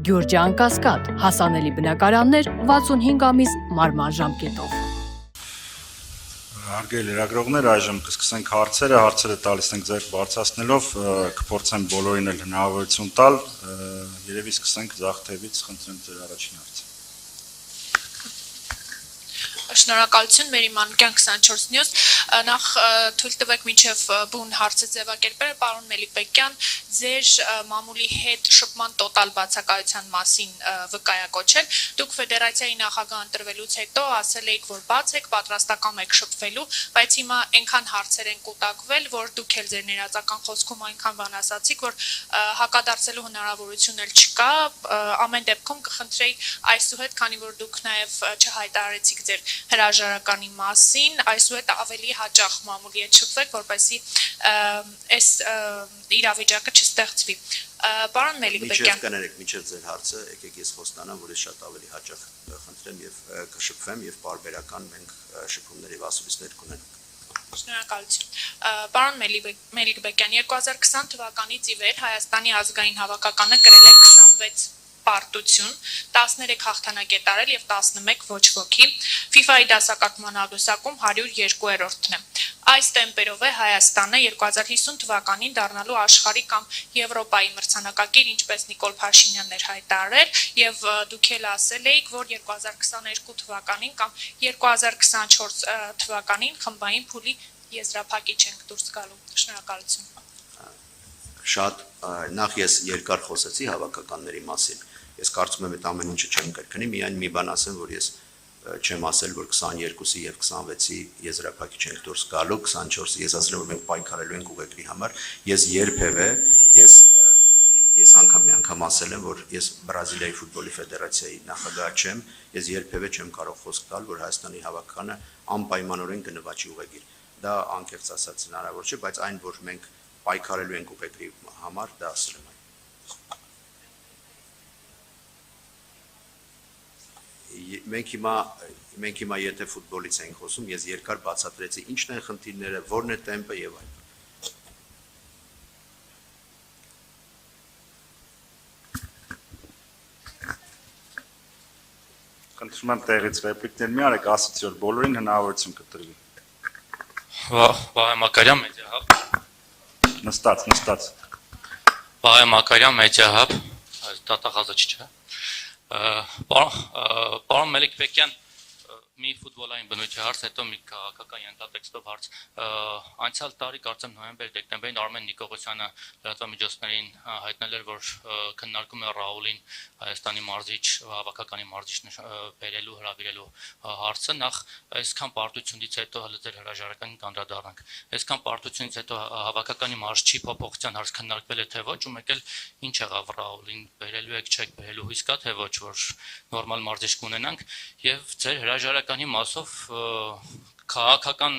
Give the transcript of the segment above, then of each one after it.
Գյուրջան Կասկադ, հասանելի բնակարաններ 65 ամիս մարման ժամկետով։ Հարգելի լրագրողներ, այժմ կսկսենք հարցերը տալիս ենք ձեր բարձրացնելով, կփորձեմ բոլորին էլ հնարավորություն տալ, երևի սկսենք ձախ թևից, խնդրեմ ձեր առաջին հարցը։ Շնորհակալություն, Մերիմանուկյան 24 News, նախ թույլ տվեք մինչև բուն հարցը ձևակերպել, պարոն Մելիքբեկյան, ձեր մամուլի հետ շփման տոտալ բացակայության մասին վկայակոչել, դուք ֆեդերացիայի նախագահ ընտրվելուց հետո ասել եք, որ բաց եք, պատրաստական եք շփվելու, բայց հիմա այնքան հարցեր են կուտակվել, որ դուք էլ ձեր ներածական խոսքում այնքան բան ասացիք, որ հակադարձելու հնարավորություն էլ չկա, ամեն դեպքում կխնդրեի այսուհետ, քանի որ դուք նաև չհայտարարեցիք ձեր հրաժարականի մասին, այսուհետ ավելի հաճախ մամուլի հետ շփվեք, որպեսզի այս իրավիճակը չստեղծվի։ Պարոն Մելիքբեկյան, կներեք մինչև ձեր հարցը, եկեք ես խոստանամ, որ ես շատ ավելի հաճախ կխնդրեմ եւ կշփվեմ եւ պարբերական մենք շփումներ եւ ասուլիսներ կունենանք։ Շնորհակալություն։ Պարոն Մելիքբեկյան, 2020 թվականից ի վեր Հայաստանի ազգային հավաքականը կրել է 26 պարտություն, 13 հաղթանակ է տարել եւ 11 ոչ ոքի, FIFA-ի դասակարգման աղյուսակում 102-րդն է։ Այս տեմպերով է Հայաստանը 2050 թվականին դառնալու աշխարհի կամ Եվրոպայի մրցանակակիր, ինչպես Նիկոլ Փաշինյանն էր հայտարարել, եւ դուք էլ ասել էիք, որ 2022 թվականին կամ 2024 թվականին խմբային փուլի եզրափակիչ ենք դուրս գալու։ Շնորհակալություն։ Շատ նախ ես երկար խոսեցի հավաքականների մասին։ Ես կարծում եմ այդ ամեն ինչը չեմ կրկնի, միայն մի բան ասեմ, որ ես չեմ ասել, որ 22-ի եւ 26-ի եզրափակիչ ենք դուրս գալու, 24-ը ես ասել եմ, որ մենք պայքարելու ենք ուղեկրի համար։ Ես երբևէ ես մի անգամ ասել եմ, որ ես Բրազիլիայի ֆուտբոլի ֆեդերացիայի նախագահ չեմ, ես երբևէ չեմ կարող խոսք տալ, որ Հայաստանի հավաքականը անպայմանորեն կնվաճի ուղեկիր։ Դա անկեղծ ասած հնարավոր չէ, բայց այն, որ մենք պայքարելու ենք ուղեկրի համար, դա ասել եմ։ Մենք հիմա եթե ֆուտբոլից ենք խոսում, ես երկար բացատրեցի ինչն են խնդիրները, որն է տեմպը եւ այլն։ Խնդրում եմ տեղից ռեպլիկներ մի արեք, ասացի, որ բոլորին հնարավորություն կտրվի։ Վահե Մակարյան, Մեդիահաբ։ Նստած։ Վահե Մակարյան, Մեդիահաբ, դատախազը չէ։ Պարոն Մելիքբեկյան, մի ֆուտբոլային բնույթի հարց, հետո մի քաղաքական ենթատեքստով հարց։ Անցյալ տարի կարծեմ նոյեմբեր-դեկտեմբերին Արմեն Նիկողոսյանը լրատվամիջոցներին հայտնել էր, որ քննարկում է Ռաուլին Հայաստանի մարզիչ, հավաքականի մարզիչ բերելու, հրավիրելու հարցը, նախ այսքան պարտությունից հետո հələ ձեր հրաժարականին կանդրադառնանք։ Այսքան պարտությունից հետո հավաքականի մարզչի փոփոխության հարց քննարկվել է թե ոչ, ու մեկ էլ ինչ եղավ Ռաուլին բերելու եք, չեք բերելու հույս կա թե ոչ, որ նորմալ մարզիչ կունենանք, եւ ձեր հրաժարականի մասով քաղաքական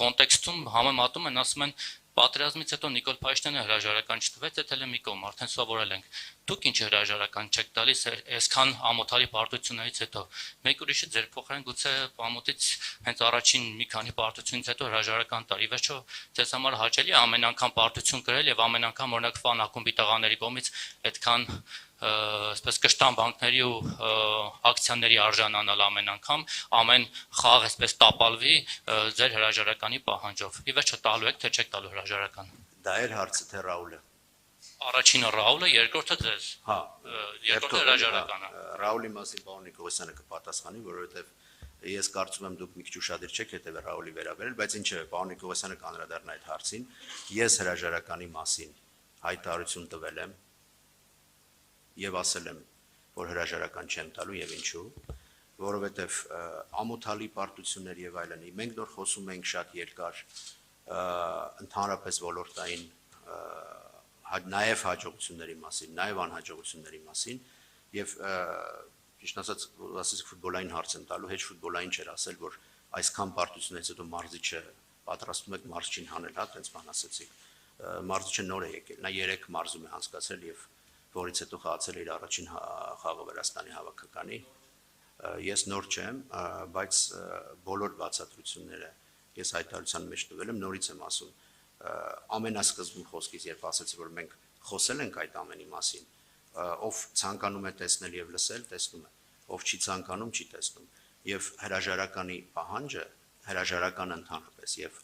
կոնտեքստում համեմատում են, ասում են պատերազմից հետո Նիկոլ Փաշինյանը հրաժարական չտվեց, դա էլ է մի կողմ, արդեն սովորել ենք։ Դուք ինչ հրաժարական չեք տալիս այսքան ամոթալի պարտություններից հետո։ Մեկ ուրիշը ձեր փոխարեն գուցե ամոթից հենց առաջին մի քանի պարտությունից հետո հրաժարական տար։ Ի վերջո ձեզ համար հաճելի է ամեն անգամ պարտություն կրել եւ ամեն անգամ օրինակ ֆան ակումբի տղաների կողմից այդքան այսպես կշտան բանկների ու ակցիաների արժանանալ ամեն անգամ, ամեն խաղ այսպես տապալվի ձեր հրաժարականի պահանջով։ Ի վերջո տալու եք, թե չեք տալու հրաժարական։ Դա էր հարցը, թե Ռաուլը։ Առաջինը Ռաուլը, երկրորդը ձեզ։ Հա, երկրորդը հրաժարականը։ Ռաուլի մասին պարոն Նիկողոսյանը կպատասխանի, որովհետև ես կարծում եմ դուք մի քիչ ուշադիր չեք հետևել Ռաուլի վերաբերել, բայց ինչ է, պարոն Նիկողոսյանը կանդրադառնա այդ հարցին։ Ես հրաժարականի մասին հայտարարություն տվել եմ եւ ասել եմ, որ հրաժարական չեմ տալու եւ ինչու, որովհետեւ ամոթալի պարտություններ եւ այլն։ Մենք նոր խոսում ենք շատ երկար ընդհանրապես ոլորտային նաեւ հաջողությունների մասին, նաեւ անհաջողությունների մասին եւ ճիշտ ասած ֆուտբոլային հարց եմ տալու, հեչ ֆուտբոլային չէր ասել, որ այսքան պարտություններից հետո մարզիչը պատրաստում եք մարզչին հանել, հա, այդպես բան ասացիք։ Մարզիչը նոր է եկել, նա 3 մարզում է անցկացրել եւ որից հետո խաղացել է իր առաջին խաղը Վրաստանի հավաքականի։ Ես նոր չեմ, բայց բոլոր բացատրությունները ես հայտարարության մեջ տվել եմ, նորից եմ ասում, ամենասկզբում խոսքից երբ ասացի, որ մենք խոսել ենք այդ ամենի մասին, ով ցանկանում է տեսնել եւ լսել, տեսնում է, ով չի ցանկանում, չի տեսնում, եւ հրաժարականի պահանջը, հրաժարական ընդհանրապես եւ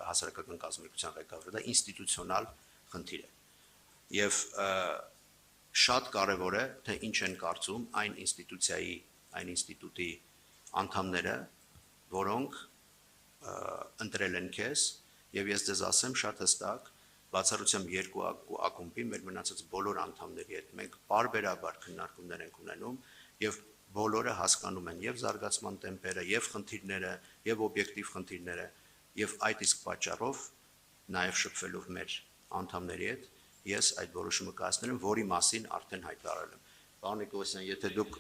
հասարակական կազմակերպության ղեկավարը դա ինստիտուցիոնալ խնդիր է։ Եվ շատ կարևոր է, թե ինչ են կարծում այն ինստիտուցիայի, այն ինստիտուտի անդամները, որոնք ընտրել են քեզ, եւ ես ձեզ ասեմ շատ հստակ, բացառությամբ երկու ակումբի մեր մնացած բոլոր անդամների հետ մենք բարբերաբար քննարկումներ ենք ունենում եւ բոլորը հասկանում են եւ զարգացման տեմպերը, եւ խնդիրները, եւ օբյեկտիվ խնդիրները, եւ այդ իսկ պատճառով նաեւ շփվելով մեր անդամների հետ ես այդ որոշումը կայացնել եմ, որի մասին արդեն հայտարարել եմ։ Պարոն Նիկոլոսյան, եթե դուք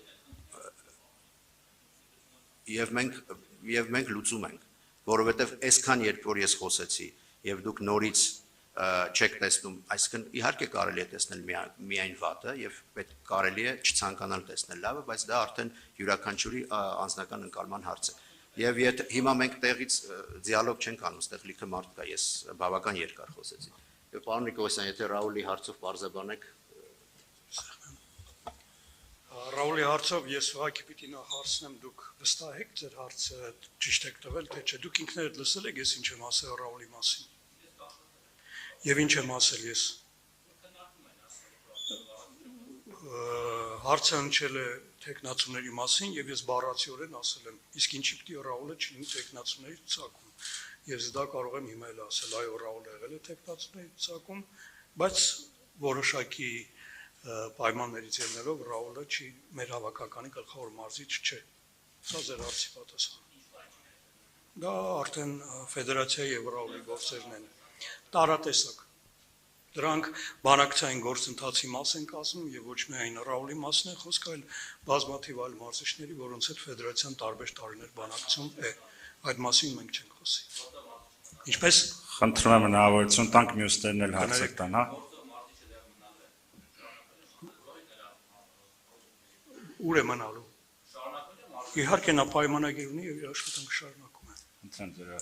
եւ մենք լուծում ենք, որովհետեւ այսքան երբ որ ես խոսեցի եւ դուք նորից չեք տեսնում, այսինքն իհարկե կարելի է տեսնել միայն վատը եւ պետք կարելի է չցանկանալ տեսնել լավը, բայց դա արդեն յուրաքանչյուրի անձնական ընկալման հարց է։ Եվ եթե հիմա մենք տեղից դիալոգ չենք անում, այստեղ լիքը մարդ կա, ես բավական երկար խոսեցի։ Եվ պարոն Նիկոլոսյան, եթե Ռաուլի հարցով բարձրաբանեք։ Ռաուլի հարցով ես ուղղակի պիտի նախ հարցնեմ, դուք վստահ եք ձեր հարցը ճիշտ եք տվել, թե չէ, դուք ինքներդ լսել եք ես ինչ եմ ասել Ռաուլի մասին։ Եվ ինչ եմ ասել ես։ Հարցը հնչել է տեխնացուների մասին եւ ես բառացիորեն ասել եմ, իսկ ինչի պիտի Ռաուլը չլինի տեխնացուների ցակում։ Ես դա կարող եմ հիմա էլ ասել, այո, Ռաուլը եղել է տեխնացուների ցակում, բայց որոշակի պայմաններից ելնելով Ռաուլը չի մեր հավաքականի գլխավոր մարզիչ չէ։ Սա ձեր հարցի պատասխանը։ Դա արդեն ֆեդերացիայի եւ Ռաուլի գործերն են։ Տարատեսակ։ Դրանք բանակցային գործընթացի մաս են կազմում եւ ոչ միայն Ռաուլի մասն է խոսքը, այլ բազմաթիվ այլ մարզիչների, որոնց հետ ֆեդերացիան տարբեր տարիներ բանակցում է։ Այդ մասին մենք չենք խոսի։ Ինչպես Խնդրում եմ հնարավորություն տանք մյուսներն էլ հարցեր տան, հա։ ուր է մնալու։ Իհարկե նա պայմանագիր ունի եւ իր աշխատանքը շարունակում է։ Ընտրեմ ձեր